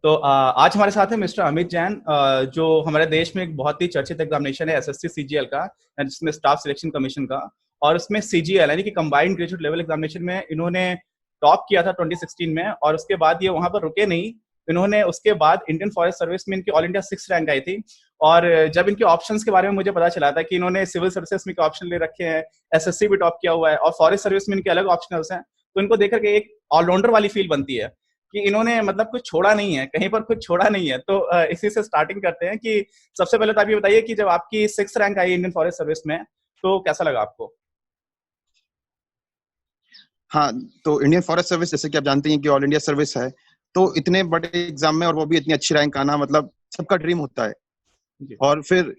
तो आज हमारे साथ है मिस्टर अमित जैन, जो हमारे देश में एक बहुत ही चर्चित एग्जामिनेशन है एसएससी सीजीएल का, जिसमें स्टाफ सिलेक्शन कमीशन का। और उसमें सीजीएल यानी कि कंबाइंड ग्रेजुएट लेवल एग्जामिनेशन में इन्होंने टॉप किया था 2016 में, और उसके बाद ये वहां पर रुके नहीं। इन्होंने उसके बाद इंडियन फॉरेस्ट सर्विस में इनकी ऑल इंडिया 6 रैंक आई थी। और जब इनके ऑप्शंस के बारे में मुझे पता चला था कि इन्होंने सिविल सर्विसेज में ऑप्शन ले रखे हैं, एसएससी भी टॉप किया हुआ है और फॉरेस्ट सर्विस में इनके अलग ऑप्शनल्स हैं, तो इनको देख करके एक ऑलराउंडर वाली फील बनती है कि इन्होंने मतलब कुछ छोड़ा नहीं है, कहीं पर कुछ छोड़ा नहीं है। तो इसी से स्टार्टिंग करते हैं कि सबसे पहले तो आप ये बताइए कि जब आपकी 6 रैंक आई इंडियन फॉरेस्ट सर्विस में, तो कैसा लगा आपको? हाँ, तो इंडियन फॉरेस्ट सर्विस जैसे कि आप जानते हैं कि ऑल इंडिया सर्विस है, तो इतने बड़े एग्जाम में और वो भी इतनी अच्छी रैंक आना मतलब सबका ड्रीम होता है। और फिर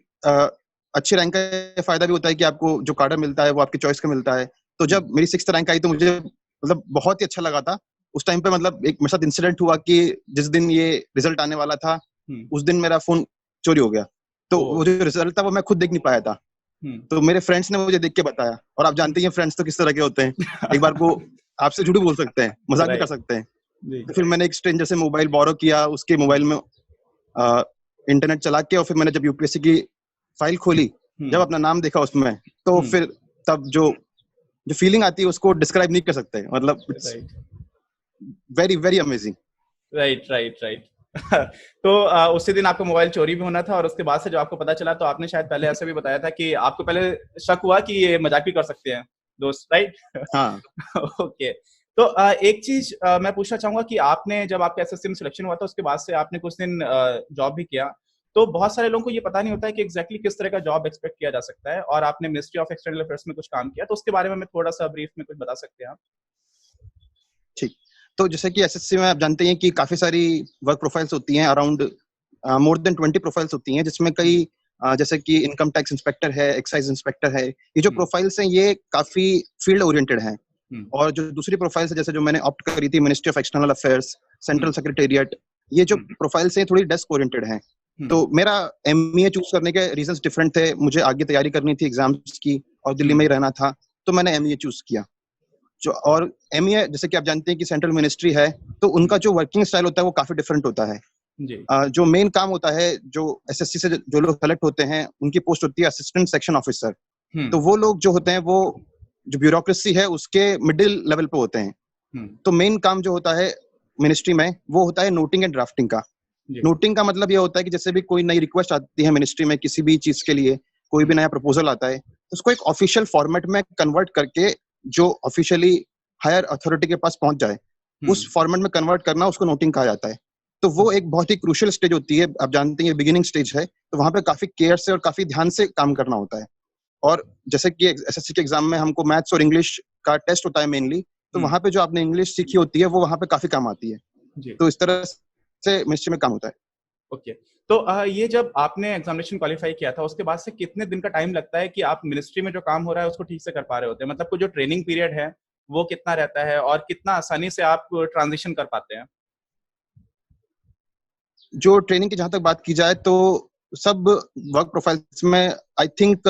अच्छी रैंक का फायदा भी होता है कि आपको जो कार्डर मिलता है वो आपकी चॉइस का मिलता है। तो जब मेरी 6th रैंक आई तो मुझे मतलब बहुत ही अच्छा लगा था। उस टाइम पे मतलब एक मेरे साथ इंसिडेंट हुआ कि जिस दिन ये रिजल्ट आने वाला था उस दिन मेरा फोन चोरी हो गया। तो वो जो रिजल्ट था वो मैं खुद देख नहीं पाया था। तो मेरे फ्रेंड्स ने मुझे देख के बताया, और आप जानते हैं फ्रेंड्स तो किस तरह के होते हैं, एक बार को आपसे झूठ बोल सकते हैं, मजाक भी कर सकते हैं। तो फिर मैंने एक स्ट्रेंजर से मोबाइल बोरो किया, उसके मोबाइल में इंटरनेट चला के, और फिर मैंने जब यूपीएससी की फाइल खोली, जब अपना नाम देखा उसमें, तो फिर तब जो फीलिंग आती है उसको डिस्क्राइब नहीं कर सकते। मतलब वेरी वेरी अमेजिंग। राइट। तो उसी दिन आपका मोबाइल चोरी भी होना था, और उसके बाद से जो आपको पता चला, तो आपने शायद पहले ऐसे भी बताया था कि आपको पहले शक हुआ कि ये मजाक भी कर सकते हैं दोस्त, राइट? हाँ। ओके। तो एक चीज मैं पूछना चाहूंगा कि आपने जब आपका एसएससी में सिलेक्शन हुआ था, उसके बाद से आपने कुछ दिन जॉब भी किया, तो बहुत सारे लोगों को ये पता नहीं होता है कि एग्जैक्टली किस तरह का जॉब एक्सपेक्ट किया जा सकता है, और आपने मिनिस्ट्री ऑफ एक्सटर्नल अफेयर्स में कुछ काम किया, तो उसके बारे में थोड़ा सा ब्रीफ में कुछ बता सकते हैं आप? ठीक। तो जैसे कि एसएससी में आप जानते हैं कि काफी सारी वर्क प्रोफाइल्स होती हैं, अराउंड मोर देन 20 प्रोफाइल्स होती हैं, जिसमें कई जैसे कि इनकम टैक्स इंस्पेक्टर है, एक्साइज इंस्पेक्टर है। ये जो प्रोफाइल्स हैं ये काफी फील्ड ओरिएंटेड हैं। और जो दूसरी प्रोफाइल्स है, जैसे जो मैंने ऑप्ट करी थी, ministry of external affairs, central secretariat, ये जो प्रोफाइल्स हैं थोड़ी डेस्क ओरिएंटेड हैं। तो मेरा एमईए चूज करने के रीजंस डिफरेंट थे। मुझे आगे तैयारी करनी थी एग्जाम्स की, और दिल्ली में ही रहना था, तो मैंने एमईए चूज किया। जो और एमईए जैसे कि आप जानते हैं कि सेंट्रल मिनिस्ट्री है, तो उनका जो वर्किंग स्टाइल होता है वो काफी डिफरेंट होता है। जो मेन काम होता है, जो एसएससी से जो लोग सेलेक्ट होते हैं, उनकी पोस्ट होती है असिस्टेंट सेक्शन ऑफिसर। तो वो लोग जो होते हैं वो जो ब्यूरोक्रेसी है उसके मिडिल लेवल पे होते हैं। तो मेन काम जो होता है मिनिस्ट्री में वो होता है नोटिंग एंड ड्राफ्टिंग का। नोटिंग का मतलब ये होता है कि जैसे भी कोई नई रिक्वेस्ट आती है मिनिस्ट्री में, किसी भी चीज के लिए कोई भी नया प्रपोजल आता है, उसको एक ऑफिशियल फॉर्मेट में कन्वर्ट करके जो ऑफिशियली हायर अथॉरिटी के पास पहुंच जाए, उस फॉर्मेट में कन्वर्ट करना, उसको नोटिंग कहा जाता है। तो वो एक बहुत ही क्रूशियल स्टेज होती है। आप जानते हैं बिगिनिंग स्टेज है, तो वहां पे काफी केयर से और काफी ध्यान से काम करना होता है। और जैसे कि एसएससी के एग्जाम में हमको मैथ्स और इंग्लिश का टेस्ट होता है मेनली, तो वहां पे जो आपने इंग्लिश सीखी होती है वो वहां पे काफी काम आती है। तो इस तरह से मिनिस्ट्री में काम होता है। ओके। तो ये जब आपने एग्जामिनेशन क्वालिफाई किया था, उसके बाद से कितने दिन का टाइम लगता है कि आप मिनिस्ट्री में जो काम हो रहा है उसको ठीक से कर पा रहे होते हैं? मतलब कोई जो ट्रेनिंग पीरियड है वो कितना रहता है, और कितना आसानी से आप ट्रांजिशन कर पाते हैं? जो ट्रेनिंग की जहां तक बात की जाए, तो सब वर्क प्रोफाइल्स में आई थिंक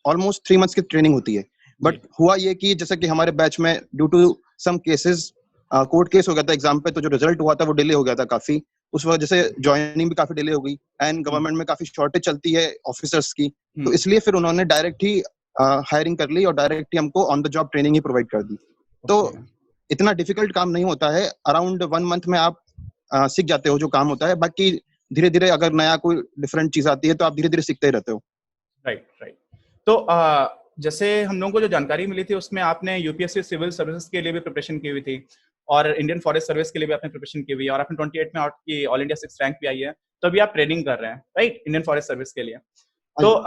ऑलमोस्ट 3 मंथ्स की ट्रेनिंग होती है। बट हुआ ये कि जैसे कि हमारे बैच में due to some cases court case हो गया था एग्जाम पे, तो जो रिजल्ट हुआ था वो डिले हो गया था काफी। उस वजह से ज्वाइनिंग भी काफी डिले हो गई, एंड गवर्नमेंट में काफी शॉर्टेज चलती है ऑफिसर्स की। तो इसलिए फिर उन्होंने डायरेक्ट ही हायरिंग कर ली और डायरेक्ट ही हमको on the job training he provide कर दी। तो इतना डिफिकल्ट काम नहीं होता है, अराउंड 1 मंथ में आप सीख जाते हो जो काम होता है। बाकी धीरे धीरे अगर नया कोई डिफरेंट चीज आती है तो आप धीरे धीरे सीखते ही रहते हो। राइट। तो जैसे हम लोगों को जो जानकारी मिली थी उसमें आपने यूपीएससी सिविल सर्विसेज के लिए भी प्रिपरेशन की हुई थी, और इंडियन फॉरेस्ट सर्विस के लिए भी आपने प्रिपरेशन की हुई है, और आपने 28 में आपकी ऑल इंडिया 6 रैंक भी आई है। तो अभी आप ट्रेनिंग कर रहे हैं, राइट, इंडियन फॉरेस्ट सर्विस के लिए। तो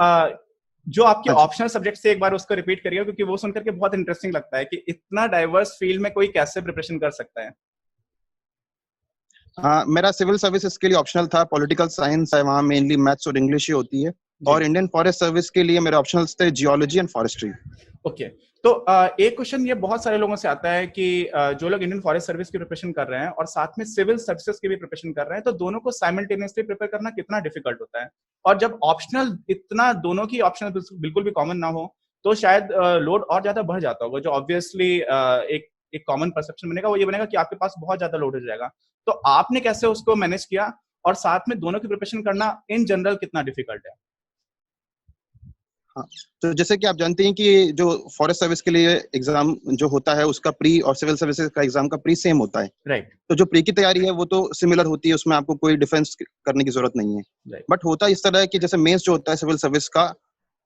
जो आपके ऑप्शनल सब्जेक्ट से एक बार उसको रिपीट करिए, क्योंकि वो सुनकर के बहुत इंटरेस्टिंग लगता है कि इतना डाइवर्स फील्ड में कोई कैसे प्रिपरेशन कर सकता है। मेरा सिविल सर्विसेज के लिए ऑप्शनल था पॉलिटिकल साइंस है, वहाँ मेनली मैथ्स और इंग्लिश ही होती है। और इंडियन फॉरेस्ट सर्विस के लिए मेरे ऑप्शनल्स थे जियोलॉजी एंड फॉरेस्ट्री। ओके। तो एक क्वेश्चन ये बहुत सारे लोगों से आता है कि जो लोग इंडियन फॉरेस्ट सर्विस की प्रिपरेशन कर रहे हैं और साथ में सिविल सर्विसेज की भी प्रिपरेशन कर रहे हैं, तो दोनों को साइमल्टेनियसली प्रिपेयर करना कितना डिफिकल्ट होता है? और जब ऑप्शनल इतना दोनों की ऑप्शनल बिल्कुल भी कॉमन ना हो, तो शायद लोड और ज्यादा बढ़ जाता होगा। जो ऑब्वियसली एक कॉमन परसेप्शन बनेगा वो ये बनेगा कि आपके पास बहुत ज्यादा लोड हो जाएगा। तो आपने कैसे उसको मैनेज किया, और साथ में दोनों की प्रिपरेशन करना इन जनरल कितना डिफिकल्ट है? हाँ, तो जैसे कि आप जानते हैं कि जो फॉरेस्ट सर्विस के लिए एग्जाम जो होता है उसका प्री और सिविल सर्विसेज का एग्जाम का प्री सेम होता है। राइट। तो जो प्री की तैयारी है वो तो सिमिलर होती है, उसमें आपको कोई डिफेंस करने की जरूरत नहीं है। राइट। बट होता इस तरह है कि जैसे मेंस जो होता है सिविल सर्विस का,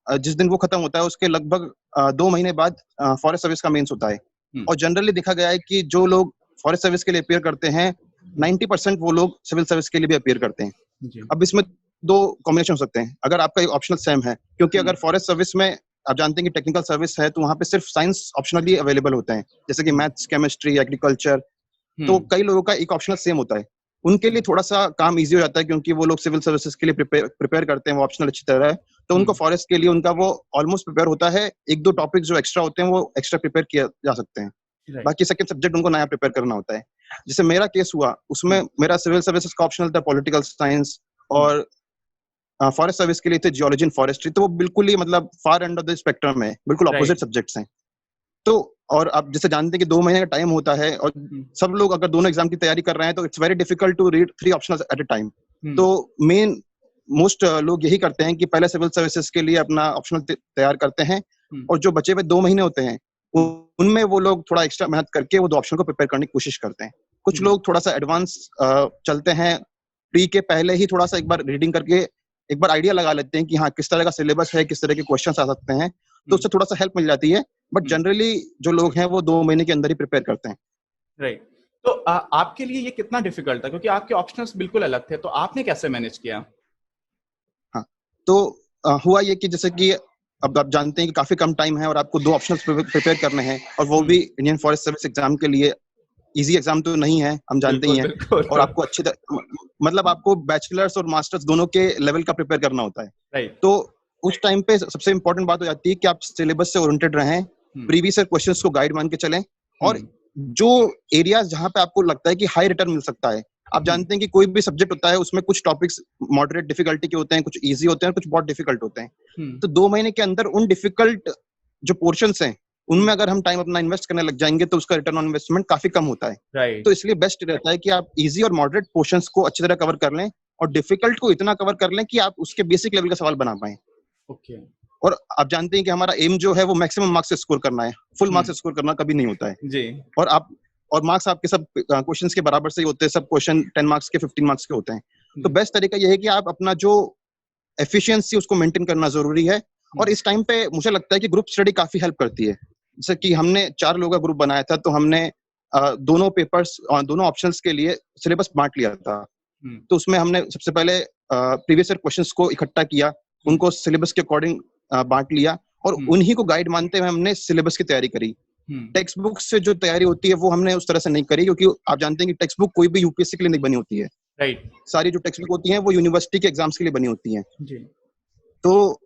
जिस दिन वो खत्म होता है उसके लगभग 2 महीने बाद फॉरेस्ट सर्विस का मेंस होता है। और जनरली देखा गया है कि जो लोग फॉरेस्ट सर्विस के लिए अपियर करते हैं 90% वो लोग सिविल सर्विस के लिए भी अपियर करते हैं। जी। अब इसमें दो कॉम्बिनेशन हो सकते हैं, अगर आपका ऑप्शनल सेम है, क्योंकि अगर फॉरेस्ट सर्विस में आप जानते हैं कि टेक्निकल सर्विस है तो वहाँ पे सिर्फ साइंस ऑप्शनली अवेलेबल होते हैं, जैसे कि मैथ्स, केमिस्ट्री, एग्रीकल्चर। तो कई लोगों का एक ऑप्शनल सेम होता है, उनके लिए थोड़ा सा काम इजी हो जाता है क्योंकि वो लोग सिविल सर्विसेज के लिए प्रिपेयर करते हैं, वो ऑप्शनल अच्छी तरह है। तो उनको फॉरेस्ट के लिए उनका वो ऑलमोस्ट प्रिपेयर होता है, एक दो टॉपिक जो एक्स्ट्रा होते हैं वो एक्स्ट्रा प्रिपेयर किया जा सकते हैं, बाकी सेकंड सब्जेक्ट उनको नया प्रिपेयर करना होता है। जैसे मेरा केस हुआ, उसमें मेरा सिविल सर्विसेज का ऑप्शनल था पॉलिटिकल साइंस, और फॉरेस्ट सर्विस के लिए थे जियोलॉजी एंड फॉरेस्ट्री। तो वो बिल्कुल ही मतलब far end of the spectrum है, बिल्कुल ऑपोजिट सब्जेक्ट्स हैं। तो और आप जैसे जानते हैं कि 2 महीने का टाइम होता है, और सब लोग अगर दोनों एग्जाम की तैयारी कर रहे हैं तो it's very difficult to read 3 optionals at a time. तो मोस्ट लोग यही करते हैं कि पहले सिविल सर्विसेज के लिए अपना ऑप्शनल तैयार करते हैं, और जो बचे हुए 2 महीने होते हैं उनमें वो लोग थोड़ा एक्स्ट्रा मेहनत करके वो 2 ऑप्शन को प्रिपेयर करने की कोशिश करते हैं। कुछ लोग थोड़ा सा एडवांस चलते हैं, प्री के पहले ही थोड़ा सा एक बार रीडिंग करके एक बार आइडिया लगा लेते हैं कि हाँ किस तरह का सिलेबस है, किस तरह के क्वेश्चंस आ सकते हैं, तो उससे थोड़ा सा हेल्प मिल जाती है। बट जनरली जो लोग हैं वो 2 महीने के अंदर ही प्रिपेयर करते हैं। राइट। तो आपके लिए ये कितना डिफिकल्ट था, क्योंकि आपके ऑप्शंस बिल्कुल अलग थे, तो आपने कैसे मैनेज किया? हाँ, तो हुआ ये कि जैसे कि अब आप जानते हैं कि काफी कम टाइम है और आपको 2 ऑप्शंस प्रिपेयर करने हैं, और वो भी इंडियन फॉरेस्ट सर्विस एग्जाम के लिए। इजी एग्जाम तो नहीं है, हम जानते ही हैं। और आपको अच्छी मतलब आपको बैचलर्स और मास्टर्स दोनों के लेवल का प्रिपेयर करना होता है। राइट। तो उस टाइम पे सबसे इंपॉर्टेंट बात हो जाती है कि आप सिलेबस से ओरिएंटेड रहें, प्रीवियस ईयर क्वेश्चंस को गाइड मान के चलें, और जो एरियाज जहां पे आपको लगता है कि हाई रिटर्न मिल सकता है, आप जानते हैं कि कोई भी सब्जेक्ट होता है उसमें कुछ टॉपिक्स मॉडरेट डिफिकल्टी के होते हैं, कुछ इजी होते हैं, कुछ बहुत डिफिकल्ट होते हैं। तो 2 महीने के अंदर उन डिफिकल्ट जो पोर्शंस हैं उनमें अगर हम टाइम अपना इन्वेस्ट करने लग जाएंगे तो उसका रिटर्न ऑन इन्वेस्टमेंट काफी कम होता है। राइट। तो इसलिए बेस्ट रहता है कि आप इजी और मॉडरेट पोर्शंस को अच्छी तरह कवर कर लें, और डिफिकल्ट को इतना कवर कर लें कि आप उसके बेसिक लेवल का सवाल बना पाएं। ओके। और आप जानते हैं कि हमारा एम जो है वो मैक्सिमम मार्क्स स्कोर करना है, फुल मार्क्स स्कोर करना कभी नहीं होता है जी। और मार्क्स आपके सब क्वेश्चंस के बराबर से ही होते हैं, सब क्वेश्चन 10 मार्क्स के 15 मार्क्स के होते हैं। तो बेस्ट तरीका यह है कि आप अपना जो एफिशिएंसी उसको मेंटेन करना जरूरी है। और इस टाइम पे मुझे लगता है कि ग्रुप स्टडी काफी हेल्प करती है। जैसे कि हमने 4 लोगों का ग्रुप बनाया था, तो हमने दोनों पेपर्स और दोनों ऑप्शंस के लिए सिलेबस बांट लिया था। तो उसमें हमने सबसे पहले प्रीवियस ईयर क्वेश्चंस को इकट्ठा किया, उनको सिलेबस के अकॉर्डिंग बांट लिया, और उन्हीं को गाइड मानते हुए हमने सिलेबस की तैयारी करी। टेक्स्ट बुक से जो तैयारी होती है वो हमने उस तरह से नहीं करी, क्योंकि आप जानते हैं कि टेक्स्ट बुक कोई भी यूपीएससी के लिए नहीं बनी होती है। राइट। सारी जो टेक्स्ट बुक होती है वो यूनिवर्सिटी के एग्जाम्स के लिए बनी होती है। तो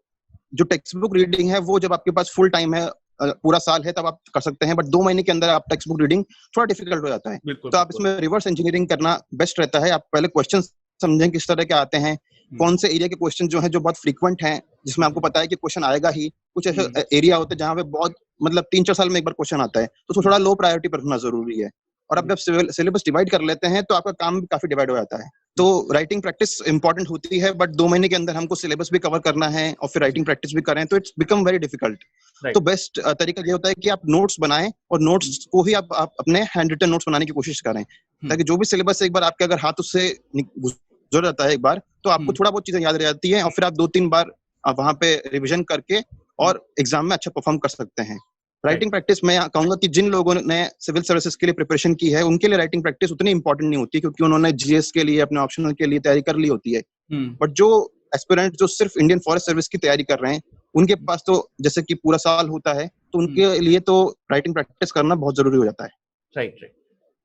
जो टेक्स्ट बुक रीडिंग है वो जब आपके पास फुल टाइम है, पूरा साल है, तब आप कर सकते हैं। बट 2 महीने के अंदर आप टेक्स्ट बुक रीडिंग थोड़ा डिफिकल्ट हो जाता है। तो आप इसमें रिवर्स इंजीनियरिंग करना बेस्ट रहता है। आप पहले क्वेश्चन समझें किस तरह के आते हैं, कौन से एरिया के क्वेश्चन जो है जो बहुत फ्रीक्वेंट हैं, जिसमें आपको पता है कि क्वेश्चन आएगा ही। कुछ ऐसे एरिया होते हैं जहाँ पे बहुत मतलब 3-4 साल में एक बार क्वेश्चन आता है, तो उसको थोड़ा लो प्रायोरिटी पर रखना जरूरी है। और आप जब सिलेबस डिवाइड कर लेते हैं तो आपका काम भी काफी डिवाइड हो जाता है। तो राइटिंग प्रैक्टिस इंपॉर्टेंट होती है, बट 2 महीने के अंदर हमको सिलेबस भी कवर करना है और फिर राइटिंग प्रैक्टिस भी करें, तो इट्स बिकम वेरी डिफिकल्ट। तो बेस्ट तरीका ये होता है कि आप नोट्स बनाएं, और नोट्स को ही आप अपने हैंड रिटन नोट्स बनाने की कोशिश करें, ताकि जो भी सिलेबस एक बार आपके अगर हाथ उससे गुजर जाता है एक बार, तो आपको थोड़ा बहुत चीजें याद रह जाती है, और फिर आप 2-3 बार वहां पे रिविजन करके और एग्जाम में अच्छा परफॉर्म कर सकते हैं। राइटिंग प्रैक्टिस मैं कहूंगा कि जिन लोगों ने सिविल सर्विसेज के लिए प्रिपरेशन की है उनके लिए राइटिंग प्रैक्टिस उतनी इंपॉर्टेंट नहीं होती, क्योंकि उन्होंने जीएस के लिए अपने ऑप्शनल के लिए तैयारी कर ली होती है। बट जो एस्पिरेंट जो सिर्फ इंडियन फॉरेस्ट सर्विस की तैयारी कर रहे हैं, उनके पास तो जैसे कि पूरा साल होता है, तो उनके लिए तो राइटिंग प्रैक्टिस करना बहुत जरूरी हो जाता है। राइट। राइट।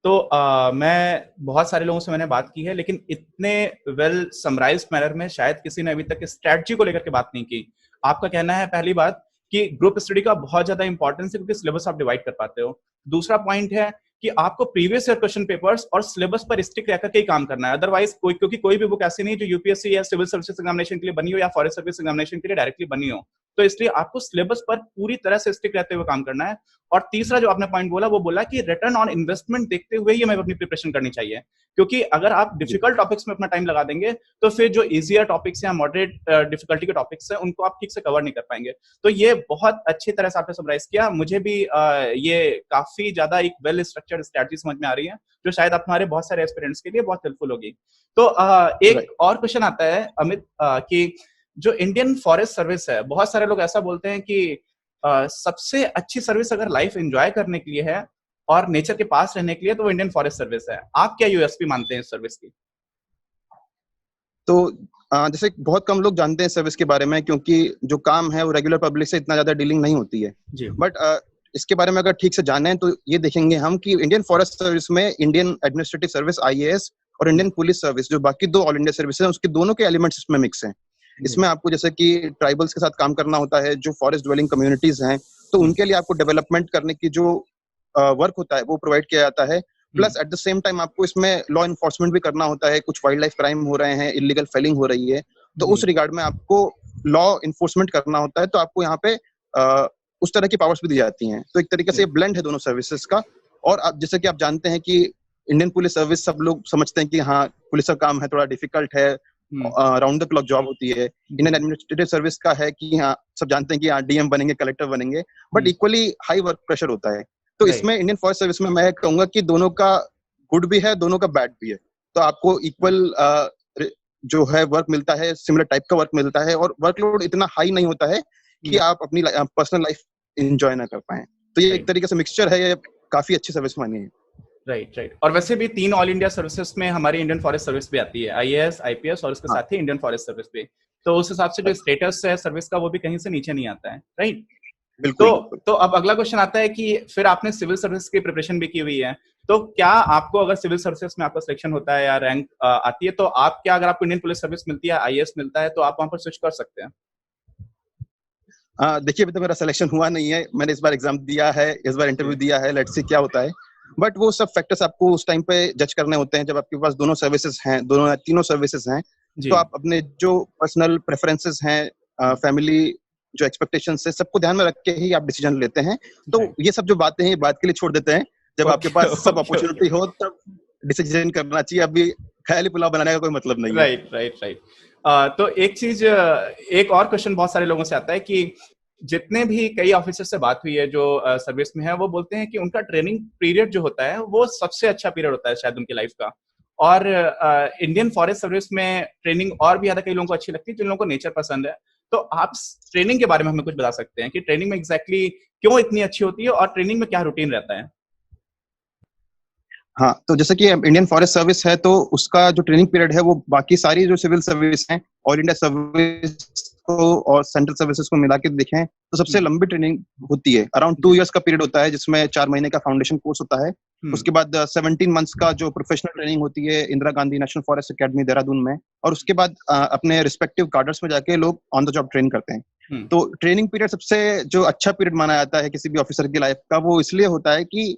तो मैं बहुत सारे लोगों से मैंने बात की है, लेकिन इतने वेल समराइज्ड मैनर में शायद किसी ने अभी तक स्ट्रेटजी को लेकर के बात नहीं की। आपका कहना है पहली बात कि ग्रुप स्टडी का बहुत ज्यादा इंपॉर्टेंस है, क्योंकि सिलेबस आप डिवाइड कर पाते हो। दूसरा पॉइंट है कि आपको प्रीवियस ईयर क्वेश्चन पेपर्स और सिलेबस पर स्टिक रहकर के ही काम करना है। अदरवाइज क्योंकि कोई भी बुक ऐसी नहीं जो यूपीएससी या सिविल सर्विसेज एग्जामिनेशन के लिए बनी हो या फॉरेस्ट सर्विस एग्जामिनेशन के लिए डायरेक्टली बनी हो। तो इसलिए आपको सिलेबस पर पूरी तरह से स्टिक रहते हुए काम करना है। और तीसरा जो आपने पॉइंट बोला वो बोला कि रिटर्न ऑन इन्वेस्टमेंट देखते हुए ही हमें अपनी प्रिपरेशन करनी चाहिए, क्योंकि अगर आप डिफिकल्ट टॉपिक्स में अपना टाइम लगा देंगे तो फिर जो इजियर टॉपिक्स या मॉडरेट डिफिकल्टी के टॉपिक्स हैं उनको आप ठीक से कवर नहीं कर पाएंगे। तो ये बहुत अच्छी तरह से आपने समराइज किया। मुझे भी ये काफी ज्यादा एक वेल स्ट्रक्चर्ड स्ट्रेटजी समझ में आ रही है, जो शायद हमारे बहुत सारे एस्पिरेंट्स के लिए बहुत हेल्पफुल होगी। तो एक और क्वेश्चन आता है अमित, कि जो इंडियन फॉरेस्ट सर्विस है, बहुत सारे लोग ऐसा बोलते हैं कि सबसे अच्छी सर्विस अगर लाइफ एंजॉय करने के लिए है और नेचर के पास रहने के लिए तो वो इंडियन फॉरेस्ट सर्विस है। आप क्या यूएसपी मानते हैं इस सर्विस की? तो जैसे बहुत कम लोग जानते हैं सर्विस के बारे में, क्योंकि जो काम है वो रेगुलर पब्लिक से इतना ज्यादा डीलिंग नहीं होती है। बट इसके बारे में अगर ठीक से जाने तो ये देखेंगे हम कि इंडियन फॉरेस्ट सर्विस में इंडियन एडमिनिस्ट्रेटिव सर्विस आईएएस और इंडियन पुलिस सर्विस, जो बाकी दो ऑल इंडिया सर्विस है, उसके दोनों के एलिमेंट्स इसमें मिक्स हैं। इसमें आपको जैसे कि ट्राइबल्स के साथ काम करना होता है, जो फॉरेस्ट ड्वेलिंग कम्युनिटीज हैं, तो उनके लिए आपको डेवलपमेंट करने की जो वर्क होता है वो प्रोवाइड किया जाता है। Plus at the same time आपको इसमें लॉ इन्फोर्समेंट भी करना होता है। कुछ वाइल्ड लाइफ क्राइम हो रहे हैं, इलीगल फेलिंग हो रही है, तो उस रिगार्ड में आपको लॉ इन्फोर्समेंट करना होता है। तो आपको यहाँ पे उस तरह की पावर्स भी दी जाती हैं। तो एक तरीके से ब्लेंड है दोनों सर्विसेज का। और आप जैसे कि आप जानते हैं कि इंडियन पुलिस सर्विस, सब लोग समझते हैं कि हाँ पुलिस का काम है, थोड़ा डिफिकल्ट है, राउंड द क्लॉक जॉब होती है। इंडियन एडमिनिस्ट्रेटिव सर्विस का है कि हाँ सब जानते हैं कि हाँ डीएम बनेंगे, कलेक्टर बनेंगे, but equally high work pressure होता है। तो इसमें इंडियन फॉरेस्ट सर्विस में मैं कहूंगा कि दोनों का गुड भी है, दोनों का बैड भी है। तो आपको इक्वल जो है वर्क मिलता है, सिमिलर टाइप का वर्क मिलता है, और वर्कलोड इतना हाई नहीं होता है कि आप अपनी पर्सनल लाइफ एंजॉय ना कर पाए। तो ये एक तरीके से मिक्सचर है, ये काफी अच्छी सर्विस मानी है। राइट। और वैसे भी 3 ऑल इंडिया सर्विसेज में हमारी इंडियन फॉरेस्ट सर्विस भी आती है, आईएएस, आईपीएस और उसके साथ ही इंडियन फॉरेस्ट सर्विस भी। तो उस हिसाब से जो स्टेटस है सर्विस का वो भी कहीं से नीचे नहीं आता है, राइट? तो अब अगला क्वेश्चन आता है कि फिर आपने सिविल सर्विस की प्रिपरेशन भी की हुई है, तो क्या आपको अगर सिविल सर्विसेज में आपका सिलेक्शन होता है या रैंक आती है, तो आप क्या, अगर आपको इंडियन पुलिस सर्विस मिलती है, आईएएस मिलता है, तो आप वहां पर स्विच कर सकते हैं? देखिए अभी तो मेरा सिलेक्शन हुआ नहीं है, मैंने इस बार एग्जाम दिया है, इस बार इंटरव्यू दिया है, लेट्स सी क्या होता है। बट वो सब फैक्टर्स आपको उस टाइम पे जज करने होते हैं जब आपके पास दोनों सर्विसेज हैं, दोनों तीनों सर्विसेज हैं। तो आप अपने जो पर्सनल प्रेफरेंसेस हैं, फैमिली जो एक्सपेक्टेशंस है, सबको ध्यान में रख के ही आप डिसीजन लेते हैं। तो ये सब जो बातें हैं, बात के लिए छोड़ देते हैं, जब आपके पास सब अपॉर्चुनिटी हो तब डिसीजन करना चाहिए। अभी ख्याली पुलाव बनाने का कोई मतलब नहीं है। राइट। तो एक और क्वेश्चन बहुत सारे लोगों से आता है कि जितने भी कई ऑफिसर से बात हुई है जो सर्विस में है, वो बोलते हैं कि उनका ट्रेनिंग पीरियड जो होता है वो सबसे अच्छा पीरियड होता है शायद उनकी लाइफ का। और इंडियन फॉरेस्ट सर्विस में ट्रेनिंग और भी ज्यादा कई लोगों को अच्छी लगती है, जिन लोगों को नेचर पसंद है। तो आप ट्रेनिंग के बारे में हमें कुछ बता सकते हैं कि ट्रेनिंग में एग्जैक्टली क्यों इतनी अच्छी होती है और ट्रेनिंग में क्या रूटीन रहता है? हाँ, तो जैसे कि इंडियन फॉरेस्ट सर्विस है, तो उसका जो ट्रेनिंग पीरियड है वो बाकी सारी जो सिविल सर्विस हैं, ऑल इंडिया सर्विस को और सेंट्रल सर्विसेज को मिला के देखें तो सबसे लंबी ट्रेनिंग होती है। अराउंड 2 इयर्स का पीरियड होता है, जिसमें 4 महीने का फाउंडेशन कोर्स होता है। उसके बाद 17 मंथ्स का जो प्रोफेशनल ट्रेनिंग होती है Indira Gandhi national forest academy Dehradun में, और उसके बाद अपने रिस्पेक्टिव कार्डर्स में जाके लोग ऑन द जॉब ट्रेन करते हैं। तो ट्रेनिंग पीरियड सबसे जो अच्छा पीरियड माना जाता है किसी भी ऑफिसर की लाइफ का, वो इसलिए होता है कि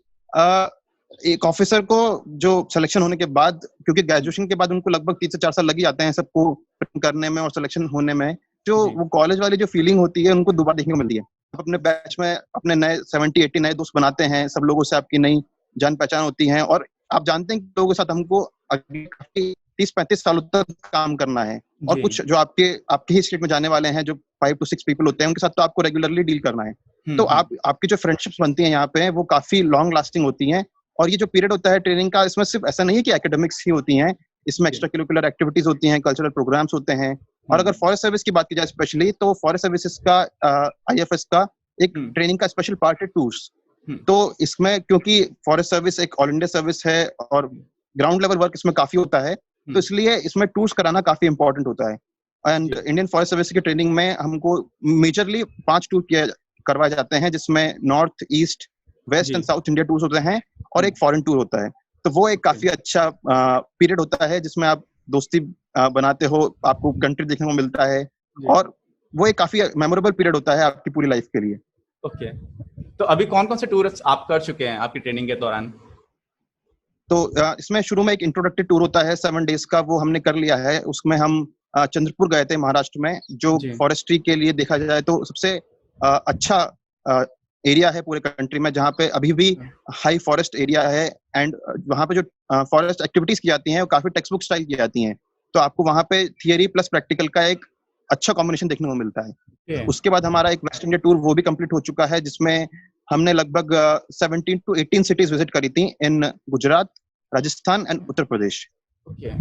एक ऑफिसर को जो सिलेक्शन होने के बाद, क्योंकि ग्रेजुएशन के बाद उनको लगभग 3 से 4 साल लग ही जाते हैं सबको करने में और सिलेक्शन होने में, जो वो कॉलेज वाली जो फीलिंग होती है उनको दोबारा देखने को मिलती है। अपने बैच में अपने नए 70-80 नए दोस्त बनाते हैं, सब लोगों से आपकी नई जान पहचान होती है, और आप जानते हैं कि लोगों के साथ हमको 30-35 सालों तक काम करना है। और कुछ जो आपके ही स्टेट में जाने वाले हैं, जो 5 to 6 पीपल होते हैं, उनके साथ तो आपको रेगुलरली डील करना है। तो आपकी जो फ्रेंडशिप्स बनती हैं यहाँ पे, वो काफी लॉन्ग लास्टिंग होती हैं। और ये जो पीरियड होता है ट्रेनिंग का, इसमें सिर्फ ऐसा नहीं है कि एकेडमिक्स ही होती हैं, इसमें एक्स्ट्रा करिकुलर एक्टिविटीज होती हैं, कल्चरल प्रोग्राम्स होते हैं। और अगर फॉरेस्ट सर्विस की बात की जाए स्पेशली, तो फॉरेस्ट सर्विसेज का आईएफएस का एक ट्रेनिंग का स्पेशल पार्ट है टूर्स। तो इसमें क्योंकि फॉरेस्ट सर्विस एक ऑल इंडिया सर्विस है और ग्राउंड लेवल वर्क इसमें काफी होता है, तो इसलिए इसमें टूर्स कराना काफी इंपॉर्टेंट होता है। एंड इंडियन फॉरेस्ट सर्विस की ट्रेनिंग में हमको मेजरली 5 टूर करवाए जाते हैं, जिसमें north, east, west and south India tours होते हैं, और एक फॉरेन टूर होता है। तो वो एक काफी अच्छा पीरियड होता है, जिसमें आप दोस्ती बनाते हो, आपको कंट्री देखने को मिलता है, और वो एक काफी मेमोरेबल पीरियड होता है आपकी पूरी लाइफ के लिए। ओके। तो अभी कौन कौन से टूर आप कर चुके हैं आपकी ट्रेनिंग के दौरान? तो इसमें शुरू में एक इंट्रोडक्टरी टूर होता है 7 डेज का, वो हमने कर लिया है। उसमें हम चंद्रपुर गए थे महाराष्ट्र में, जो जी फॉरेस्ट्री के लिए देखा जाए तो सबसे अच्छा एरिया है पूरे कंट्री में, जहाँ पे अभी भी हाई फॉरेस्ट एरिया है। एंड वहाँ पे जो फॉरेस्ट एक्टिविटीज की जाती हैं वो काफी टेक्स्ट बुक स्टाइल की जाती हैं, तो आपको वहाँ पे थियरी प्लस प्रैक्टिकल का एक अच्छा कॉम्बिनेशन देखने को मिलता है। okay. उसके बाद हमारा एक वेस्ट इंडिया टूर वो भी कंप्लीट हो चुका है, जिसमें हमने लगभग 17 to 18 सिटीज विजिट करी थी in Gujarat, Rajasthan and Uttar Pradesh. Okay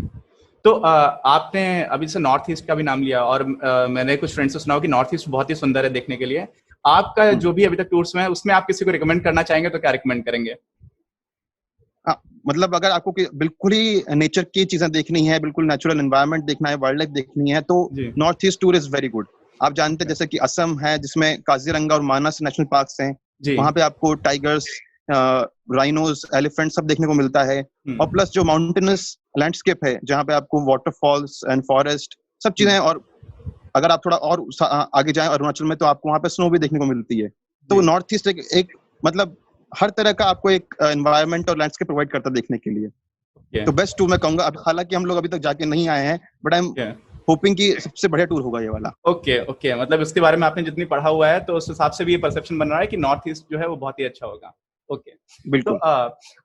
तो आपने अभी से नॉर्थ ईस्ट का भी नाम लिया, और मैंने कुछ फ्रेंड्स से सुना हो कि नॉर्थ ईस्ट बहुत ही सुंदर है देखने के लिए। आपका जो भी अभी तक टूर्स में है उसमें आप किसी को रिकमेंड करना चाहेंगे तो क्या रिकमेंड करेंगे? मतलब अगर आपको बिल्कुल ही नेचर की चीजें देखनी है, बिल्कुल नेचुरल एनवायरनमेंट देखना है, वाइल्ड लाइफ देखनी है, तो north east tour is very good. आप जानते हैं जैसे कि असम है, जिसमें काजीरंगा और मानस नेशनल पार्क्स हैं, वहां पे आपको टाइगर्स, राइनोज, एलिफेंट सब देखने को मिलता है। और प्लस जो माउंटेनस लैंडस्केप है, जहाँ पे आपको वाटरफॉल्स एंड फॉरेस्ट सब चीजें हैं। और अगर आप थोड़ा और आगे जाएं अरुणाचल में, तो आपको वहाँ पे स्नो भी देखने को मिलती है। तो नॉर्थ ईस्ट एक मतलब हर तरह का आपको एक एनवायरनमेंट और लैंडस्केप प्रोवाइड करता है देखने के लिए। तो बेस्ट टूर मैं कहूंगा। अब हालांकि हम लोग अभी तक जाके नहीं आए हैं, बट आई एम होपिंग कि सबसे बढ़िया टूर होगा ये वाला। ओके मतलब इसके बारे में आपने जितनी पढ़ा हुआ है तो उस हिसाब से भी ये परसेप्शन बन रहा है कि नॉर्थ ईस्ट जो है वो बहुत ही अच्छा होगा। ओके बिल्कुल। तो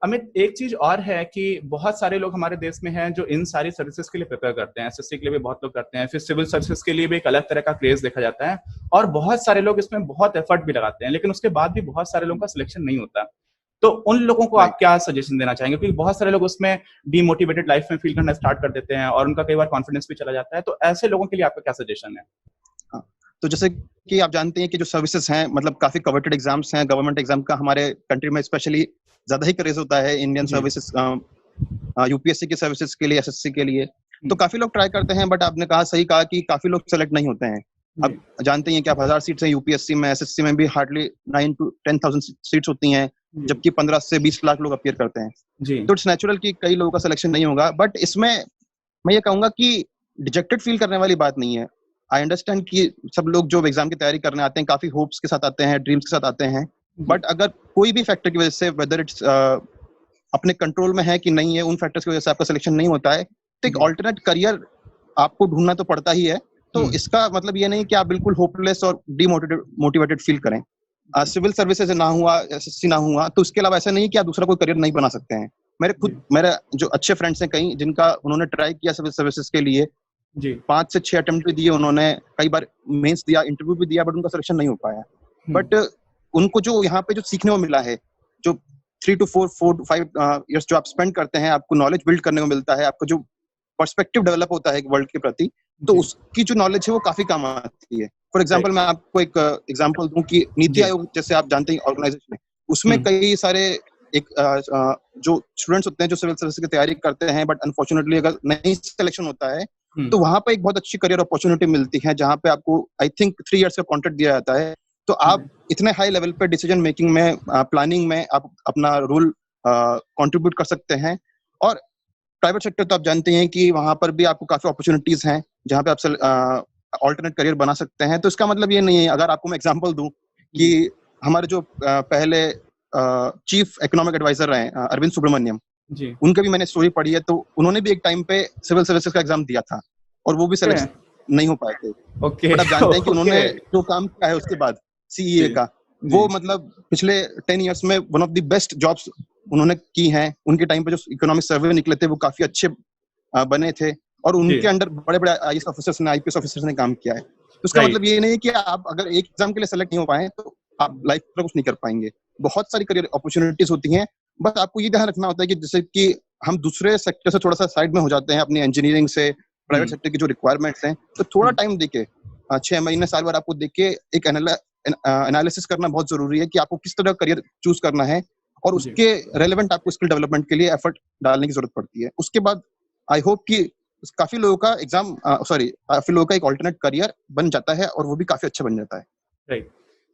अमित, एक चीज और है कि बहुत सारे लोग हमारे देश में हैं जो इन सारी सर्विसेज के लिए प्रिपेयर करते हैं। एसएससी के लिए भी बहुत लोग करते हैं, फिर सिविल सर्विसेज के लिए भी एक अलग तरह का क्रेज देखा जाता है, और बहुत सारे लोग इसमें बहुत एफर्ट भी लगाते हैं, लेकिन उसके बाद भी बहुत सारे लोगों का सिलेक्शन नहीं होता। तो उन लोगों को आप क्या सजेशन देना चाहेंगे? क्योंकि बहुत सारे लोग उसमें डीमोटिवेटेड लाइफ में फील करना स्टार्ट कर देते हैं और उनका कई बार कॉन्फिडेंस भी चला जाता है। तो ऐसे लोगों के लिए आपका क्या सजेशन है? तो जैसे कि आप जानते हैं कि जो सर्विसेज हैं, मतलब काफी कवर्टेड एग्जाम्स हैं, गवर्नमेंट एग्जाम का हमारे कंट्री में स्पेशली ज्यादा ही क्रेज होता है। इंडियन सर्विसेज, यूपीएससी की सर्विसेज के लिए, एसएससी के लिए, तो काफी लोग ट्राई करते हैं, बट आपने सही कहा कि काफी लोग सेलेक्ट नहीं होते हैं। अब जानते हैं कि आप 1000 सीट्स हैं यूपीएससी में, एसएससी में भी हार्डली 9 to 10,000 सीट्स होती हैं, जबकि 15 से 20 लाख लोग अपीयर करते हैं। तो इट्स नेचुरल कि कई लोगों का सिलेक्शन नहीं होगा, बट इसमें मैं ये कहूंगा कि डिजेक्टेड फील करने वाली बात नहीं है। आई अंडरस्टैंड कि सब लोग जो एग्जाम की तैयारी करने आते हैं काफी होप्स के साथ आते हैं, ड्रीम्स के साथ आते हैं, बट अगर कोई भी फैक्टर की वजह से, वेदर इट्स अपने कंट्रोल में है कि नहीं है, उन फैक्टर्स की वजह से आपका सिलेक्शन नहीं होता है, तो एक ऑल्टरनेट करियर आपको ढूंढना तो पड़ता ही है। तो इसका मतलब ये नहीं कि आप बिल्कुल होपलेस और डीमोटिवेटेड फील करें। सिविल सर्विसेज ना हुआ, एसएससी ना हुआ, तो उसके अलावा ऐसा नहीं कि आप दूसरा कोई करियर नहीं बना सकते हैं। मेरे जो अच्छे फ्रेंड्स हैं कई, जिनका उन्होंने ट्राई किया सिविल सर्विसेज के लिए, 5 से 6 अटेम्प्ट भी दिए उन्होंने, कई बार मेंस दिया, इंटरव्यू भी दिया, बट उनका सिलेक्शन नहीं हो पाया। बट उनको जो यहाँ पे जो सीखने को मिला है, जो 3 to 4 to 5 इयर्स जो आप स्पेंड करते हैं, आपको नॉलेज बिल्ड करने को मिलता है, आपको जो पर्सपेक्टिव डेवलप होता है वर्ल्ड के प्रति, तो उसकी जो नॉलेज है वो काफी काम आती है। फॉर एग्जांपल मैं आपको एक एग्जांपल दूं कि नीति आयोग जैसे आप जानते हैं ऑर्गेनाइजेशन है, उसमें कई सारे एक जो स्टूडेंट्स होते हैं जो सिविल सर्विस की तैयारी करते हैं, बट अनफॉर्चुनेटली अगर नहीं सिलेक्शन होता है, तो वहां पे एक बहुत अच्छी करियर अपॉर्चुनिटी मिलती है, जहां पे आपको आई थिंक 3 इयर्स का कॉन्ट्रैक्ट दिया जाता है। तो आप इतने हाई लेवल पे डिसीजन मेकिंग में, प्लानिंग में आप अपना रोल कंट्रीब्यूट कर सकते हैं। और प्राइवेट सेक्टर तो आप जानते हैं कि वहां पर भी आपको काफी अपॉर्चुनिटीज हैं, जहां पे आप ऑल्टरनेट करियर बना सकते हैं। तो इसका मतलब ये नहीं है, अगर आपको मैं एग्जांपल दूं कि हमारे जो पहले चीफ इकोनॉमिक एडवाइजर रहे अरविंद सुब्रमण्यम, उनके भी मैंने स्टोरी पढ़ी है, तो उन्होंने भी एक टाइम पे सिविल सर्विसेज का एग्जाम दिया था और वो भी सेलेक्ट नहीं हो पाए थे। बट आप जानते हैं कि उन्होंने जो काम किया है उसके बाद सीईए का, वो मतलब पिछले 10 इयर्स में one of the best jobs उन्होंने की हैं। उनके टाइम पे जो इकोनॉमिक सर्वे निकले थे वो काफी अच्छे बने थे, और उनके अंडर बड़े बड़े आईएएस ऑफिसर्स ने, आईपीएस ऑफिसर्स ने काम किया है। तो उसका मतलब ये नहीं है कि आप अगर एक एग्जाम के लिए सेलेक्ट नहीं हो पाए तो आप लाइफ में कुछ नहीं कर पाएंगे। बहुत सारी करियर अपॉर्चुनिटीज होती हैं, बस आपको ये ध्यान रखना होता है कि जैसे कि हम दूसरे सेक्टर से थोड़ा सा साइड में हो जाते हैं, अपनी इंजीनियरिंग से, प्राइवेट सेक्टर की जो रिक्वायरमेंट्स हैं, तो थोड़ा टाइम देके, 6 महीने साल भर आपको देके एक एनालिसिस करना बहुत जरूरी है कि आपको किस तरह करियर चूज करना है, और उसके रेलेवेंट आपको स्किल डेवलपमेंट के लिए एफर्ट डालने की जरूरत पड़ती है। उसके बाद आई होप कि काफी लोगों का काफी लोगों का एक ऑल्टरनेट करियर बन जाता है, और वो भी काफी अच्छा बन जाता है। राइट।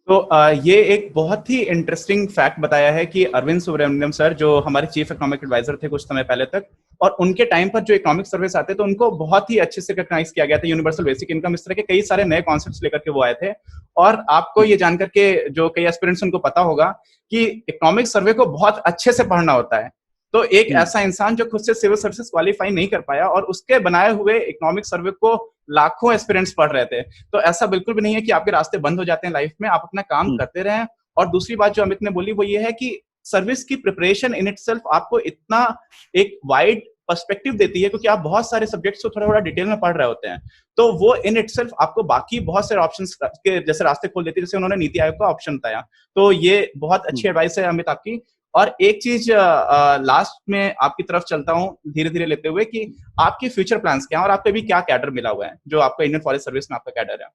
तो ये एक बहुत ही इंटरेस्टिंग फैक्ट बताया है कि अरविंद सुब्रमण्यम सर, जो हमारे चीफ इकोनॉमिक एडवाइजर थे कुछ समय पहले तक, और उनके टाइम पर जो इकोनॉमिक सर्विस आते तो उनको बहुत ही अच्छे से रिकॉग्नाइज किया गया था, यूनिवर्सल बेसिक इनकम, इस तरह के कई सारे नए कॉन्सेप्ट्स लेकर के वो आए थे। और आपको ये जानकर के, जो कई एस्पिरेंट्स उनको पता होगा कि इकोनॉमिक सर्वे को बहुत अच्छे से पढ़ना होता है, तो एक ऐसा इंसान जो खुद से सिविल सर्विसेज क्वालिफाई नहीं कर पाया और उसके बनाए हुए इकोनॉमिक सर्वे को लाखों एस्पिरेंट्स पढ़ रहे थे, तो ऐसा बिल्कुल भी नहीं है कि आपके रास्ते बंद हो जाते हैं लाइफ में, आप अपना काम करते रहें। और दूसरी बात जो अमित ने बोली वो ये है कि सर्विस की प्रिपरेशन इन इटसेल्फ आपको इतना एक वाइड पर्सपेक्टिव देती है, क्योंकि आप बहुत सारे सब्जेक्ट्स को थोड़ा थोड़ा डिटेल में पढ़ रहे होते हैं, तो वो इन इटसेल्फ आपको बाकी बहुत सारे ऑप्शंस के जैसे रास्ते खोल देती है, जैसे उन्होंने नीति आयोग का ऑप्शन बताया। तो ये बहुत अच्छी एडवाइस है अमित आपकी। और एक चीज लास्ट में आपकी तरफ चलता हूँ धीरे धीरे लेते हुए कि आपके फ्यूचर प्लान्स क्या हैं और आपको अभी क्या कैडर मिला हुआ है जो आपका इंडियन फॉरेस्ट सर्विस में आपका कैडर है?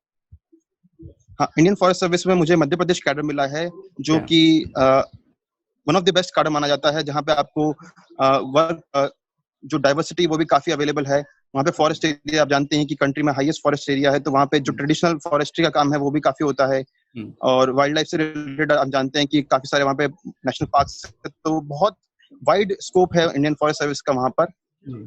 हाँ, इंडियन फॉरेस्ट सर्विस में मुझे मध्य प्रदेश कैडर मिला है, जो कि one of the best cadre माना जाता है, जहाँ पे आपको वर्क जो डाइवर्सिटी वो भी काफी अवेलेबल है। वहाँ पे फॉरेस्ट एरिया आप जानते हैं कि कंट्री में हाईएस्ट फॉरेस्ट एरिया है, तो वहाँ पे जो ट्रेडिशनल फॉरेस्ट्री का काम है वो भी काफी होता है। और वाइल्ड लाइफ से रिलेटेड आप जानते हैं कि काफी सारे वहाँ पे नेशनल पार्क, तो बहुत वाइड स्कोप है इंडियन फॉरेस्ट सर्विस का वहाँ पर।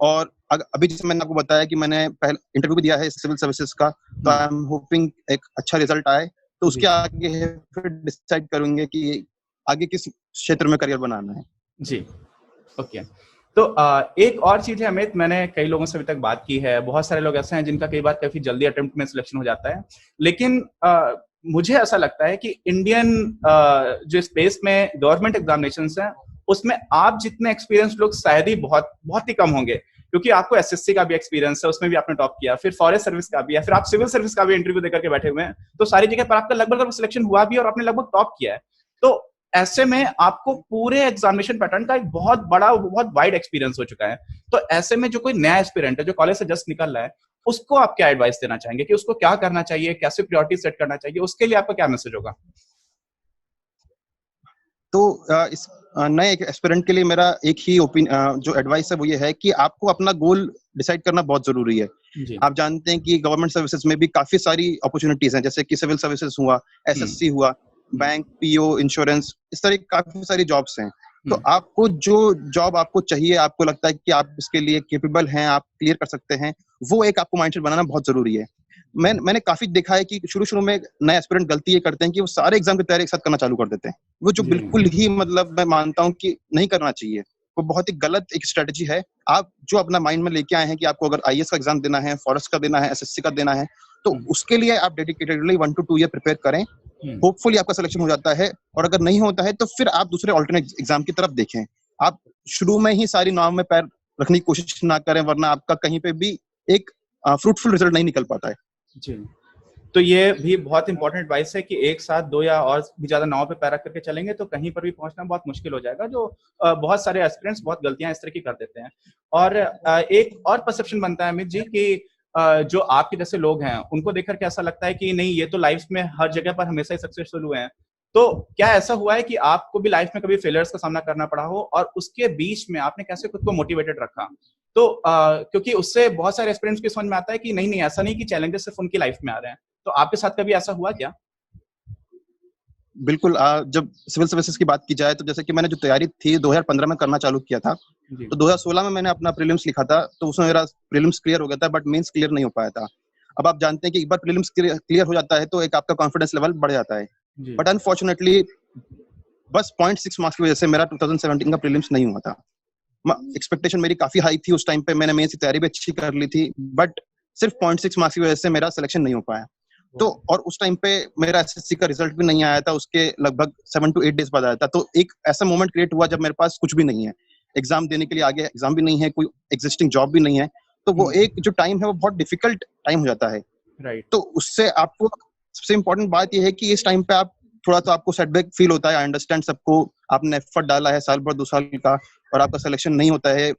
और अभी जैसे मैंने आपको बताया कि मैंने पहले इंटरव्यू भी दिया है सिविल सर्विसेज का, तो आई एम होपिंग एक अच्छा रिजल्ट आए, तो उसके आगे फिर डिसाइड करेंगे कि आगे किस क्षेत्र में करियर बनाना है। जी, ओके। तो एक और चीज है अमित, मैंने कई लोगों से अभी तक बात की है, बहुत सारे लोग ऐसे हैं जिनका कई बार काफी जल्दी अटेम्प्ट में सिलेक्शन हो जाता है, लेकिन मुझे ऐसा लगता है कि इंडियन जो स्पेस में गवर्नमेंट एग्जामिनेशंस हैं उसमें आप जितने एक्सपीरियंस लोग शायद ही बहुत बहुत ही कम होंगे, क्योंकि आपको एसएससी का भी एक्सपीरियंस है, उसमें भी आपने टॉप किया, फिर फॉरेस्ट सर्विस का भी है, फिर आप सिविल सर्विस का भी इंटरव्यू देकर के बैठे हुए हैं, तो सारी जगह पर आपका लगभग सिलेक्शन हुआ भी और आपने लगभग टॉप किया है। तो ऐसे में आपको पूरे एग्जामिनेशन पैटर्न का एक बहुत बड़ा बहुत वाइड एक्सपीरियंस हो चुका है। तो ऐसे में जो कोई नया एस्पिरेंट है जो कॉलेज से जस्ट निकल रहा है, उसको आप क्या एडवाइस देना चाहेंगे कि उसको क्या करना चाहिए, कैसे प्रायोरिटी सेट करना चाहिए, उसके लिए आपका क्या मैसेज होगा? तो इस नए एस्पिरेंट के लिए मेरा एक ही जो एडवाइस है वो ये है कि आपको अपना गोल डिसाइड करना बहुत जरूरी है। आप जानते हैं कि गवर्नमेंट सर्विसेज में भी काफी सारी अपॉर्चुनिटीज हैं, जैसे कि सिविल सर्विसेज हुआ, एसएससी हुआ, बैंक, पीओ, इंश्योरेंस, इस तरह काफी सारी जॉब्स हैं। तो आपको जो जॉब आपको चाहिए, आपको लगता है कि आप इसके लिए कैपेबल हैं, आप क्लियर कर सकते हैं, वो एक आपको माइंडसेट बनाना बहुत जरूरी है। मैंने काफी देखा है कि शुरू में नए एस्पिरेंट गलती ये करते हैं कि वो सारे एग्जाम की तैयारी एक साथ करना चालू कर देते हैं, वो जो बिल्कुल ही मतलब मैं मानता हूँ कि नहीं करना चाहिए, वो बहुत ही गलत एक स्ट्रेटजी है। आप जो अपना माइंड में लेके आए हैं कि आपको अगर आईएएस का एग्जाम देना है, फॉरेस्ट का देना है, एसएससी का देना है, तो उसके लिए आप डेडिकेटेडली 1 to 2 ईयर प्रिपेयर करें, होपफुली आपका सिलेक्शन हो जाता है। और अगर नहीं होता है तो फिर आप दूसरे ऑल्टरनेट एग्जाम की तरफ देखें। आप शुरू में ही सारी नाव में पैर रखने की कोशिश ना करें, वरना आपका कहीं पे भी एक फ्रूटफुल रिजल्ट नहीं निकल पाता है। जी, तो ये भी बहुत इंपॉर्टेंट एडवाइस है कि एक साथ 2 या और भी ज्यादा नाव पे पैर रख करके चलेंगे तो कहीं पर भी पहुंचना बहुत मुश्किल हो जाएगा, जो बहुत सारे एस्पिरेंट्स बहुत गलतियां इस तरह की कर देते हैं। और एक और परसेप्शन बनता है अमित जी कि जो आपके जैसे लोग हैं उनको देखकर के ऐसा लगता है कि नहीं, ये तो लाइफ में हर जगह पर हमेशा ही सक्सेसफुल हुए हैं। तो क्या ऐसा हुआ है कि आपको भी लाइफ में कभी फेलियर्स का सामना करना पड़ा हो और उसके बीच में आपने कैसे खुद को मोटिवेटेड रखा? तो क्योंकि उससे बहुत सारे एस्पिरेंट्स की समझ में आता है कि नहीं, ऐसा नहीं कि चैलेंजेस सिर्फ उनकी लाइफ में आ रहे हैं। तो आपके साथ कभी ऐसा हुआ क्या? बिल्कुल। जब सिविल सर्विसेज की बात की जाए तो जैसे कि मैंने जो तैयारी थी 2015 में करना चालू किया था, तो 2016 में मैंने अपना प्रीलिम्स लिखा था, तो उसमें मेरा प्रीलिम्स क्लियर हो गया था, बट मेंस क्लियर नहीं हो पाया था। अब आप जानते हैं कि एक बार प्रीलिम्स क्लियर हो जाता है तो एक आपका कॉन्फिडेंस लेवल बढ़ जाता है, बट अनफॉर्चुनेटली बस 0.6 मार्क्स की वजह से मेरा 2017 का प्रीलिम्स नहीं हुआ था। एक्सपेक्टेशन मेरी काफी हाई थी उस टाइम पे, मैंने मेंस की तैयारी भी अच्छी कर ली थी, बट सिर्फ 0.6 मार्क्स की वजह से मेरा सिलेक्शन नहीं हो पाया। तो और उस टाइम पे मेरा एसएससी का रिजल्ट भी नहीं आया था, उसके लगभग 7 to 8 डेज बाद आया था। तो एक ऐसा मोमेंट क्रिएट हुआ जब मेरे पास कुछ भी नहीं है, एग्जाम देने के लिए आगे एग्जाम भी नहीं है, कोई एग्जिस्टिंग जॉब भी नहीं है, तो वो एक जो टाइम है वो बहुत डिफिकल्ट टाइम हो जाता है। राइट। तो उससे आपको सबसे इम्पोर्टेंट बात ये है कि इस टाइम पे आप थोड़ा सा आपको सेटबैक फील होता है। आई अंडरस्टैंड, सबको आपने एफर्ट डाला है साल भर 2 साल का और आपका सिलेक्शन नहीं होता है,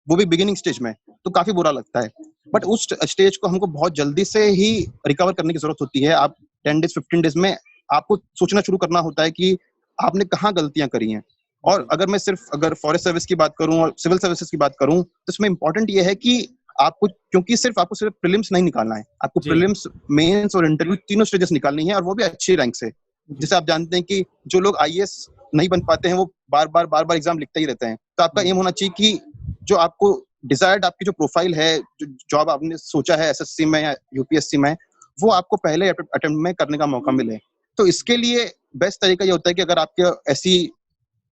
वो भी बिगिनिंग स्टेज में, तो काफी बुरा लगता है। बट उस स्टेज को हमको बहुत जल्दी से ही रिकवर करने की जरूरत होती है। आप 10 डेज 15 डेज में आपको सोचना शुरू करना होता है कि आपने कहाँ गलतियां करी हैं। और अगर फॉरेस्ट सर्विस की बात करूं और सिविल सर्विसेज की बात करूं, तो इसमें इंपॉर्टेंट ये है कि क्योंकि आपको सिर्फ प्रीलिम्स नहीं निकालना है, आपको प्रीलिम्स, मेंस और इंटरव्यू तीनों स्टेजेस निकालनी है, और वो भी अच्छी रैंक से। जैसे आप जानते हैं कि जो लोग आईएएस नहीं बन पाते हैं वो बार बार एग्जाम लिखते ही रहते हैं। तो आपका एम होना चाहिए कि जो आपको डिजायर्ड आपकी जो प्रोफाइल है, जो जॉब आपने सोचा है एसएससी में या यूपीएससी में, वो आपको पहले अटेम्प्ट में करने का मौका मिले। तो इसके लिए बेस्ट तरीका ये होता है कि अगर आपके ऐसी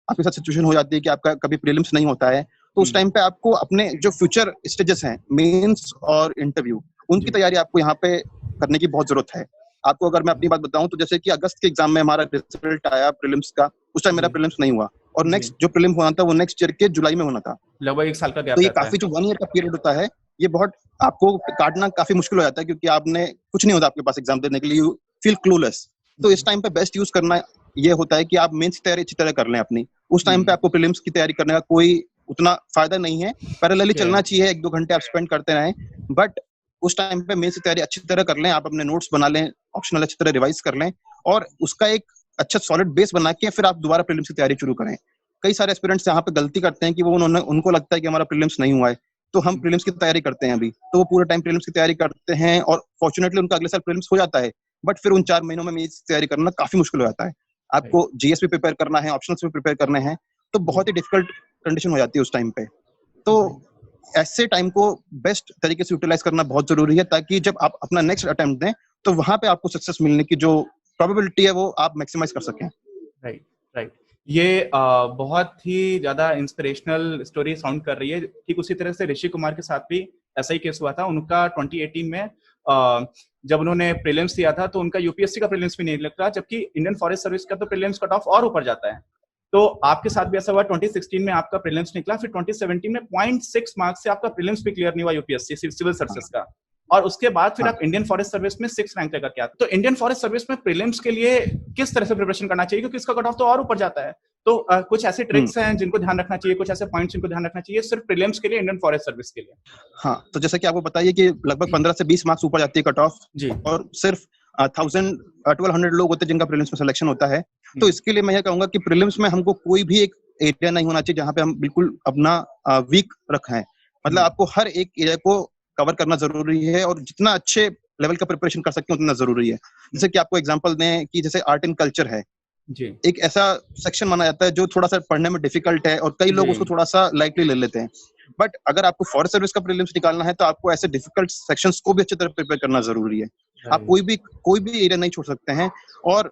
आपके साथ सिचुएशन हो जाती है कि आपका कभी प्रीलिम्स नहीं होता है, तो उस टाइम पे आपको अपने जो फ्यूचर स्टेजेस हैं, मेंस और इंटरव्यू, उनकी तैयारी आपको यहाँ पे करने की बहुत जरूरत है। आपको अगर मैं अपनी बात बताऊं तो जैसे कि अगस्त के एग्जाम में हमारा रिजल्ट आया प्रीलिम्स का, उस टाइम मेरा प्रीलिम्स नहीं हुआ, और नेक्स्ट जो प्रीलिम होना था वो नेक्स्ट ईयर के जुलाई में होना था। लगभग 1 साल का गैप तो ये रहता है। काफी जो 1 ईयर का पीरियड होता है, ये बहुत आपको काटना काफी मुश्किल हो जाता है, क्योंकि आपने कुछ नहीं होता आपके पास एग्जाम देने के लिए, यू फील क्लूलेस। तो इस टाइम पे बेस्ट यूज करना ये होता है कि आप मेंस की तैयारी अच्छी तरह कर लें अपनी। उस टाइम पे आपको प्रीलिम्स की तैयारी करने का कोई उतना फायदा नहीं है। पैरेलली चलना चाहिए, 1-2 घंटे आप स्पेंड करते रहें, बट उस टाइम पे मेंस की तैयारी अच्छी तरह कर लें, आप अपने नोट्स बना लें, ऑप्शनल अच्छी तरह रिवाइज कर लें, और उसका एक अच्छा सॉलिड बेस बना के फिर आप दोबारा प्रीलिम्स की तैयारी शुरू करें। कई सारे एस्पिरेंट्स यहाँ पे गलती करते हैं कि वो उनको लगता है कि हमारा प्रीलिम्स नहीं हुआ है, तो हम प्रीलिम्स की तैयारी करते हैं अभी, तो वो पूरे टाइम प्रीलिम्स की तैयारी करते हैं, और फॉर्चुनेटली उनका अगले साल प्रीलिम्स हो जाता है, बट फिर उन 4 महीनों में मेंस की तैयारी करना काफी मुश्किल हो जाता है। आपको जीएस भी प्रिपेयर करना है, ऑप्शनल्स भी प्रिपेयर करने हैं, तो बहुत ही डिफिकल्ट कंडीशन हो जाती है उस टाइम पे। तो ऐसे टाइम को बेस्ट तरीके से यूटिलाइज करना बहुत जरूरी है, ताकि जब आप अपना नेक्स्ट अटेम्प्ट दें तो वहां पे आपको सक्सेस मिलने की जो प्रोबेबिलिटी है वो आप मैक्सिमाइज कर सकें। Right, right. ये बहुत ही ज्यादा इंस्पिरेशनल स्टोरी साउंड कर रही है। ठीक उसी तरह से ऋषि कुमार के साथ भी ऐसा ही केस हुआ था। उनका 2018 में जब उन्होंने प्रीलिम्स दिया था तो उनका यूपीएससी का प्रीलिम्स भी नहीं निकला, जबकि इंडियन फॉरेस्ट सर्विस का तो प्रीलिम्स कट ऑफ और ऊपर जाता है। तो आपके साथ भी ऐसा हुआ, 2016 में आपका प्रीलिम्स निकला, फिर 2017 में 0.6 मार्क्स से आपका प्रीलिम्स भी क्लियर नहीं हुआ यूपीएससी सिविल सर्विसेज का, और उसके बाद फिर आप इंडियन फॉरेस्ट सर्विस में 6 रैंक लेकर के आते। तो इंडियन फॉरेस्ट सर्विस में प्रीलिम्स के लिए किस तरह से प्रिपरेशन करना चाहिए, क्योंकि इसका कट ऑफ तो और ऊपर जाता है। तो कुछ ऐसे ट्रिक्स हैं जिनको ध्यान रखना चाहिए, कुछ ऐसे पॉइंट्स जिनको ध्यान रखना चाहिए सिर्फ प्रीलिम्स के लिए, इंडियन फॉरेस्ट सर्विस के लिए? हाँ, तो जैसा कि आपको बताइए कि लगभग 15 से 20 मार्क्स ऊपर जाती है कट ऑफ, और सिर्फ 1200 लोग होते हैं जिनका प्रीलिम्स में सिलेक्शन होता है। तो इसके लिए मैं ये कहूंगा कि प्रीलिम्स में हमको कोई भी एक एरिया नहीं होना चाहिए जहां पे हम बिल्कुल अपना वीक रखें। मतलब आपको हर एक एरिया को कवर करना जरूरी है, और जितना अच्छे लेवल का प्रिपरेशन कर सकते हैं उतना जरूरी है। जैसे कि आपको एग्जांपल दें कि जैसे आर्ट एंड कल्चर है, एक ऐसा सेक्शन माना जाता है जो थोड़ा सा पढ़ने में डिफिकल्ट है, और कई लोग उसको थोड़ा सा लाइटली ले लेते हैं। बट अगर आपको फॉरेस्ट सर्विस का प्रीलिम्स निकालना है तो आपको ऐसे डिफिकल्ट सेक्शंस को भी अच्छी तरह प्रिपेयर करना जरूरी है। आप कोई भी एरिया नहीं छोड़ सकते हैं, और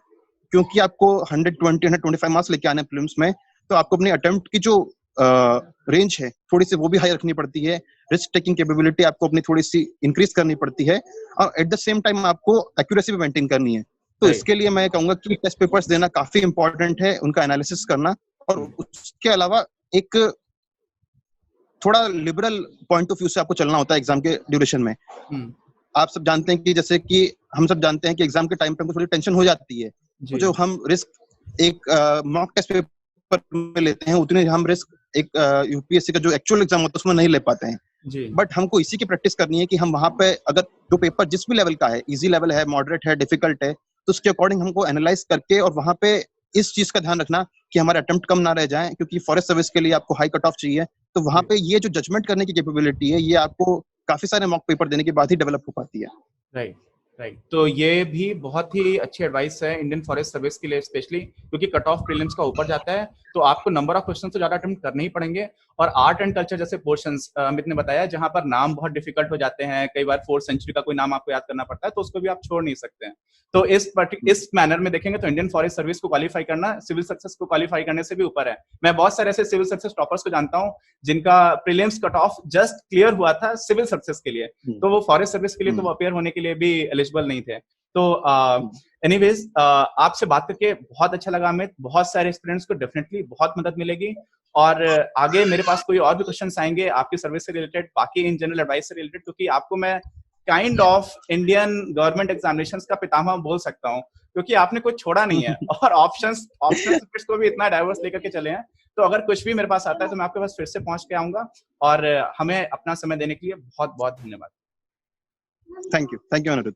क्योंकि आपको 125 मार्क्स लेके आने प्रीलिम्स में, तो आपको अपनी अटेम्प्ट की जो रेंज है थोड़ी सी वो भी हाई रखनी पड़ती है। रिस्क टेकिंग कैपेबिलिटी आपको अपनी थोड़ी सी इंक्रीज करनी पड़ती है, और एट द सेम टाइम आपको एक्यूरेसी भी मेंटेन करनी है। तो इसके लिए मैं कहूंगा कि टेस्ट पेपर्स देना काफी इंपॉर्टेंट है, उनका एनालिसिस करना, और उसके अलावा एक थोड़ा लिबरल पॉइंट ऑफ व्यू से आपको चलना होता है एग्जाम के ड्यूरेशन में। आप सब जानते हैं कि जैसे कि हम सब जानते हैं कि एग्जाम के टाइम पे हमको थोड़ी टेंशन हो जाती है, तो जो हम रिस्क एक मॉक टेस्ट पेपर में लेते हैं उतने हम रिस्क एक यूपीएससी का जो एक्चुअल एग्जाम होता है उसमें नहीं ले पाते हैं। बट हमको इसी की प्रैक्टिस करनी है कि हम वहां पे अगर जो पेपर जिस भी लेवल का है, इजी लेवल है, मॉडरेट है, डिफिकल्ट है, तो उसके अकॉर्डिंग हमको एनालाइज करके और वहां पे इस चीज का ध्यान रखना कि हमारे अटेम्प्ट कम ना रह जाए, क्योंकि फॉरेस्ट सर्विस के लिए आपको हाई कट ऑफ चाहिए। तो वहां पे ये जो जजमेंट करने की कैपेबिलिटी है, ये आपको काफी सारे मॉक पेपर देने के बाद ही डेवलप हो पाती है। Right, right. तो ये भी बहुत ही अच्छी एडवाइस है इंडियन फॉरेस्ट सर्विस के लिए स्पेशली, क्योंकि कट ऑफ प्रीलिम्स का ऊपर जाता है तो आपको नंबर ऑफ क्वेश्चन तो ज्यादा अटेम्प्ट करने ही पड़ेंगे। और आर्ट एंड कल्चर जैसे पोर्शंस अमित ने बताया जहां पर नाम बहुत डिफिकल्ट हो जाते हैं, कई बार 4th सेंचुरी का कोई नाम आपको याद करना पड़ता है, तो उसको भी आप छोड़ नहीं सकते हैं। तो इस मैनर में देखेंगे तो इंडियन फॉरेस्ट सर्विस को क्वालिफाई करना सिविल सक्सेस को क्वालिफाई करने से भी ऊपर है। मैं बहुत सारे ऐसे सिविल सक्सेस टॉपर्स को जानता हूं जिनका prelims cut off just clear हुआ था सिविल सक्सेस के लिए, तो वो फॉरेस्ट सर्विस के लिए तो वो अपेयर होने के लिए भी एलिजिबल नहीं थे। तो एनीवेज आपसे बात करके बहुत अच्छा लगा अमित। बहुत सारे स्टूडेंट्स को डेफिनेटली बहुत मदद मिलेगी, और आगे मेरे पास कोई और भी क्वेश्चंस आएंगे आपकी सर्विस से रिलेटेड, बाकी इन जनरल एडवाइस से रिलेटेड, क्योंकि आपको मैं kind of Indian government examinations का पितामह बोल सकता हूँ, क्योंकि आपने कुछ छोड़ा नहीं है और ऑप्शंस को भी इतना डाइवर्स लेकर के चले हैं। तो अगर कुछ भी मेरे पास आता है तो मैं आपके पास फिर से पहुंच के आऊंगा, और हमें अपना समय देने के लिए बहुत बहुत धन्यवाद। Thank you Anirudh.